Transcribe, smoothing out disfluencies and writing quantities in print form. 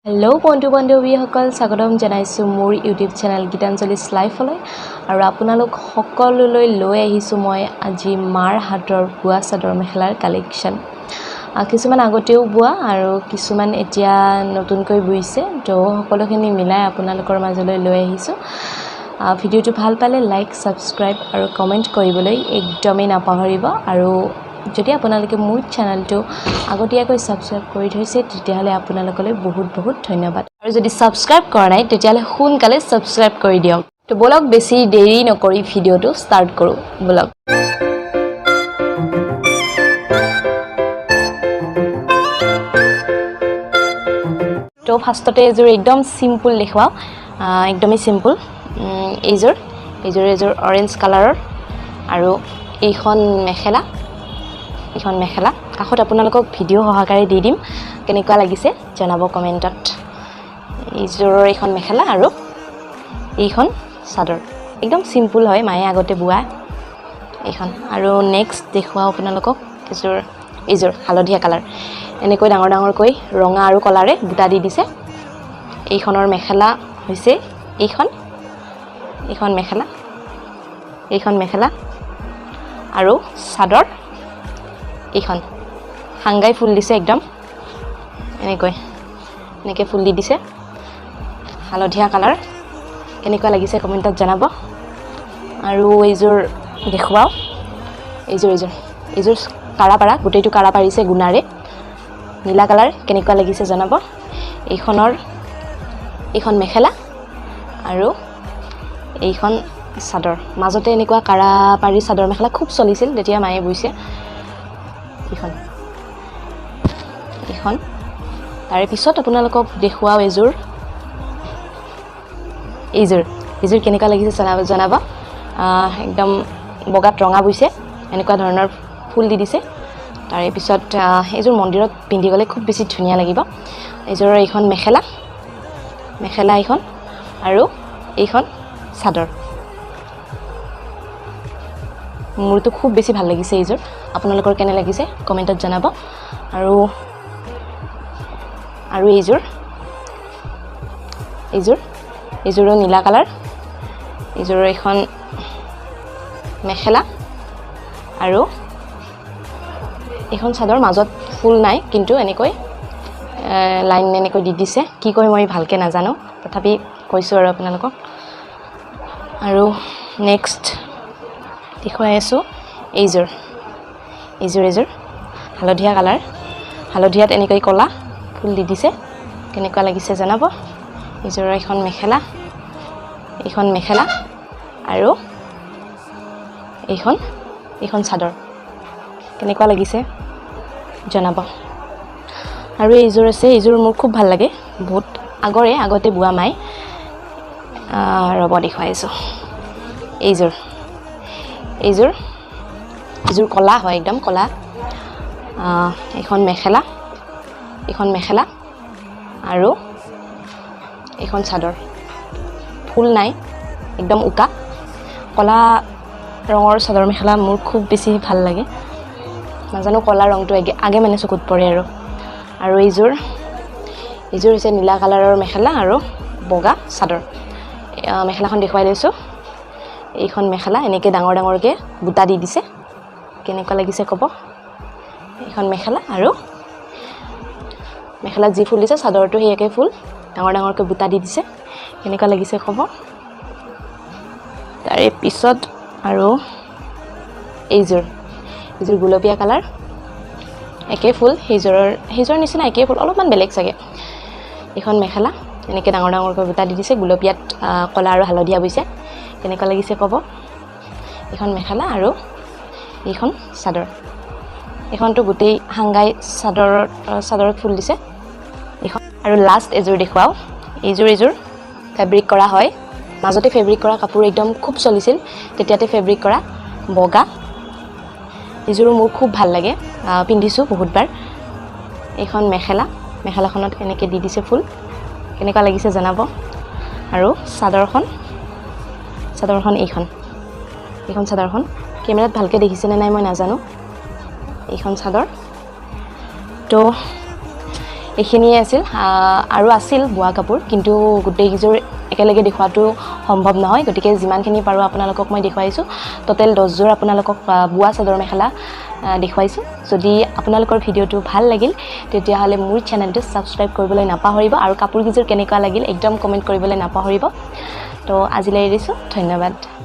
hello' বন্ধু-বান্ধৱীসকল স্বাগতম জনাইছোঁ মোৰ ইউটিউব চেনেল গীতাঞ্জলি লাইফলৈ আৰু আপোনালোক সকলোলৈ লৈ আহিছোঁ মই আজি মাৰ হাতৰ বোৱা চাদৰ মেখেলাৰ কালেকশ্যন কিছুমান আগতেও বোৱা আৰু কিছুমান এতিয়া নতুনকৈ বুইছে তো সকলোখিনি মিলাই আপোনালোকৰ মাজলৈ লৈ আহিছোঁ ভিডিঅ'টো ভাল পালে লাইক সাবস্ক্ৰাইব আৰু কমেন্ট কৰিবলৈ একদমেই নাপাহৰিব আৰু যদি আপোনালোকে মোৰ চেনেলটো আগতীয়াকৈ সাবস্ক্ৰাইব কৰি থৈছে তেতিয়াহলে আপোনালোকলৈ বহুত বহুত ধন্যবাদ আৰু যদি সাবস্ক্ৰাইব কৰা নাই তেতিয়াহলে সোনকালে সাবস্ক্ৰাইব কৰি দিয়ক তো বলক বেছি দেৰি নকৰি ভিডিঅ'টো ষ্টাৰ্ট কৰো বলক তো ফাৰ্ষ্টতে এযোৰ একদম সিম্পল দেখুৱাও একদমই সিম্পল এযোৰ অৰেঞ্জ কালাৰৰ আৰু এইখন মেখেলা কাষত আপোনালোকক ভিডিঅ' সহকাৰে দি দিম কেনেকুৱা লাগিছে জনাব কমেন্টত এইযোৰৰ এইখন মেখেলা আৰু এইখন চাদৰ একদম সিম্পল হয় মায়ে আগতে বোৱা এইখন আৰু নেক্সট দেখুৱাও আপোনালোকক এইযোৰ হালধীয়া কালাৰ এনেকৈ ডাঙৰ ডাঙৰকৈ ৰঙা আৰু কলাৰে বুটা দি দিছে এইখনৰ মেখেলা হৈছে এইখন মেখেলা আৰু চাদৰ এইখন হাংগাই ফুল দিছে একদম এনেকৈ ফুল দি দিছে হালধীয়া কালাৰ কেনেকুৱা লাগিছে কমেন্টত জনাব আৰু এইযোৰ দেখুৱাও এইযোৰ কাৰা গোটেইটো কাৰা পাৰিছে গুণাৰে নীলা কালাৰ কেনেকুৱা লাগিছে জনাব এইখন মেখেলা আৰু এইখন চাদৰ মাজতে এনেকুৱা কাৰা পাৰি চাদৰ মেখেলা খুব চলিছিল তেতিয়া মায়ে বৈছে এইখন তাৰে পিছত আপোনালোকক দেখুৱাও এইযোৰ কেনেকুৱা লাগিছে জনাব একদম বগাত ৰঙা বৈছে এনেকুৱা ধৰণৰ ফুল দি দিছে তাৰে পিছত এইযোৰ মন্দিৰত পিন্ধি গ'লে খুব বেছি ধুনীয়া লাগিব এইযোৰৰ এইখন মেখেলা এইখন আৰু এইখন চাদৰ মোৰতো খুব বেছি ভাল লাগিছে এইযোৰ আপোনালোকৰ কেনে লাগিছে কমেন্টত জনাব আৰু এইযোৰ নীলা কালাৰ এইযোৰ এখন মেখেলা আৰু এখন চাদৰ মাজত ফুল নাই কিন্তু এনেকৈ লাইন এনেকৈ দি দিছে কি কয় মই ভালকে নাজানো তথাপি কৈছো আৰু আপোনালোকক আৰু নেক্সট দেখুৱাই আছো এইযোৰ হালধীয়া কালাৰ হালধীয়াত এনেকৈ কলা ফুল দি দিছে কেনেকুৱা লাগিছে জনাব এইযোৰ এখন মেখেলা আৰু এইখন চাদৰ কেনেকুৱা লাগিছে জনাব আৰু এইযোৰ মোৰ খুব ভাল লাগে বহুত আগতে বোৱা মাই ৰব দেখুৱাইছো এইযোৰ কলা হয় একদম কলা এইখন মেখেলা আৰু এইখন চাদৰ ফুল নাই একদম উকা কলা ৰঙৰ চাদৰ মেখেলা মোৰ খুব বেছি ভাল লাগে নাজানো কলা ৰংটো আগে মানে চকুত পৰে আৰু এইযোৰ হৈছে নীলা কালাৰৰ মেখেলা আৰু বগা চাদৰ মেখেলাখন দেখুৱাই লৈছো এইখন মেখেলা এনেকৈ ডাঙৰকৈ বুটা দি দিছে কেনেকুৱা লাগিছে ক'ব এইখন মেখেলা আৰু মেখেলাত যি ফুল দিছে চাদৰটো সেই একে ফুল ডাঙৰকৈ বুটা দি দিছে কেনেকুৱা লাগিছে ক'ব তাৰে পিছত আৰু এইযোৰ গুলপীয়া কালাৰ একে ফুল সেইযোৰৰ নিচিনা একে ফুল অলপমান বেলেগ চাগে এইখন মেখেলা এনেকৈ ডাঙৰকৈ বুটা দি দিছে গুলপীয়াত কলা আৰু হালধীয়া বৈছে কেনেকুৱা লাগিছে ক'ব এইখন মেখেলা আৰু এইখন চাদৰ এইখনটো গোটেই হাংগাই চাদৰত ফুল দিছে এইখন আৰু লাষ্ট এযোৰ দেখুৱাও এইযোৰ ফেব্ৰিক কৰা হয় মাজতে ফেব্ৰিক কৰা কাপোৰ একদম খুব চলিছিল তেতিয়াতে ফেব্ৰিক কৰা বগা এইযোৰ মোৰ খুব ভাল লাগে পিন্ধিছো বহুতবাৰ এইখন মেখেলাখনত এনেকৈ দি দিছে ফুল কেনেকুৱা লাগিছে জনাব আৰু চাদৰখন এইখন চাদৰখন কেমেৰাত ভালকৈ দেখিছেনে নাই মই নাজানো এইখন চাদৰ তো এইখিনিয়ে আছিল আৰু আছিল বোৱা কাপোৰ কিন্তু গোটেইকেইযোৰ একেলগে দেখুৱাটো সম্ভৱ নহয় গতিকে যিমানখিনি পাৰোঁ আপোনালোকক মই দেখুৱাইছোঁ টোটেল 10যোৰ আপোনালোকক বোৱা চাদৰ মেখেলা দেখুৱাইছোঁ যদি আপোনালোকৰ ভিডিঅ'টো ভাল লাগিল তেতিয়াহ'লে মোৰ চেনেলটো ছাবস্ক্ৰাইব কৰিবলৈ নাপাহৰিব আৰু কাপোৰকেইযোৰ কেনেকুৱা লাগিল একদম কমেণ্ট কৰিবলৈ নাপাহৰিব তো আজিলৈ এৰিছোঁ ধন্যবাদ